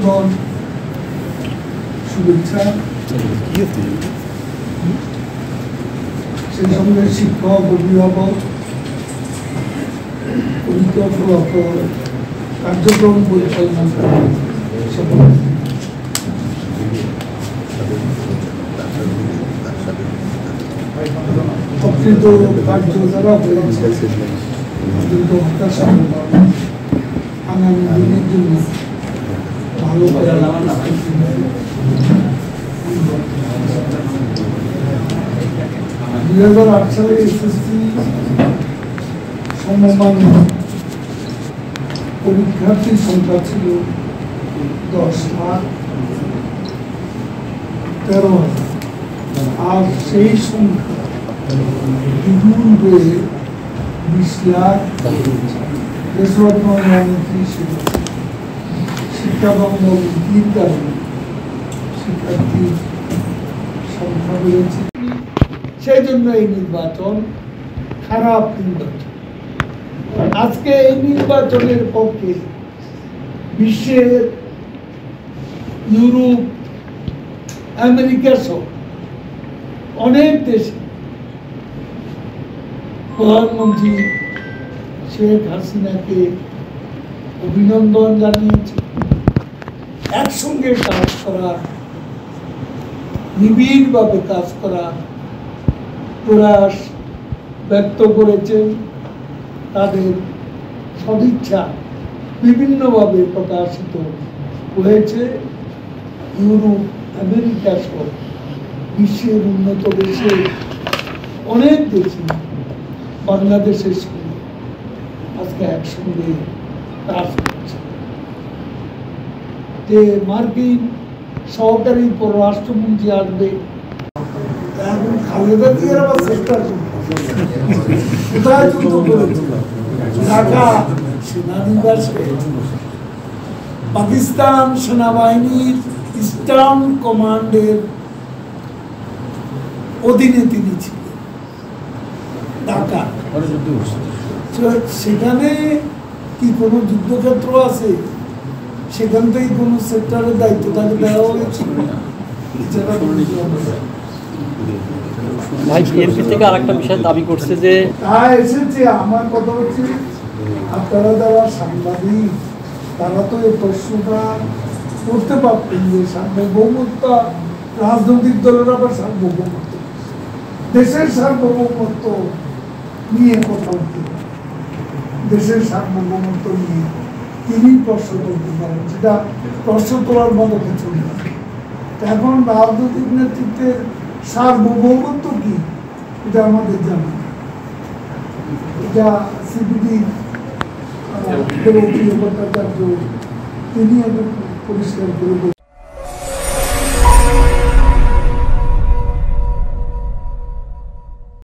আজীবন শুভেচ্ছা। সেই সঙ্গে শিক্ষক, অভিভাবক, পরীক্ষা ফলাফল, কার্যক্রম পরিচালনা করেন প্রকৃত কার্য দ্বারা হয়েছে হতাশা আগামী দিনের জন্য ভালো করে 2008 সালে এসএসসি সমমান পরীক্ষার্থীর সংখ্যা ছিল 10,13,000, আর সেই সংখ্যা দ্বিগুণ হয়ে 20 লাখ ছিল। শিক্ষাবঙ্গ বৃদ্ধির কারণে শিক্ষার্থীর সংখ্যা বেড়েছে। সেই জন্য এই নির্বাচন খারাপ নির্বাচন। আজকে এই নির্বাচনের পক্ষে বিশ্বের ইউরোপ, আমেরিকা সহ অনেক দেশে প্রধানমন্ত্রী শেখ হাসিনাকে অভিনন্দন জানিয়েছে, একসঙ্গে কাজ করা, নিবিড়ভাবে কাজ করা প্রয়াস ব্যক্ত করেছেন। তাদের সদিচ্ছা বিভিন্নভাবে প্রকাশিত হয়েছে। ইউরোপ, আমেরিকা সহ বিশ্বের উন্নত দেশে অনেক দেশে বাংলাদেশের সঙ্গে আজকে একসঙ্গে কাজ করছে। যে মার্কিন সহকারী পররাষ্ট্রমন্ত্রী আসবে, এখন খালেদা জিয়ার আবার চেষ্টা কোথায় যুদ্ধ করেছে? ঢাকা সেনানিবাসে পাকিস্তান সেনাবাহিনীর ইস্টার্ন কমান্ডের অধীনে তিনি ছিলেন ঢাকা। সেখানে কি কোনো যুদ্ধক্ষেত্র আছে? সেখান থেকে কোনো সেক্টরের দায়িত্ব তাকে দেওয়া হয়েছিল না। ভাই বিএনপি থেকে আরেকটা বিষয় দাবি করছে যে এসেছে। আমার কথা হচ্ছে, আপনারা যারা সাংবাদিক তারা তো এই প্রশ্নটা করতে পারতেন যে সার্বভৌমত্ব, রাজনৈতিক দলের আবার সার্বভৌমত্ব, দেশের সার্বভৌমত্ব নিয়ে কথা বলতে পারে, দেশের সার্বভৌমত্ব নিয়ে তিনি প্রশ্ন করতে পারেন, যেটা প্রশ্ন তোলার মতো কিছু না। এখন রাজনৈতিক নেতৃত্বের সার্বভৌমত্ব কি এটা আমাদের জানা, এটা সিপিডি তিনি পরিষ্কার করে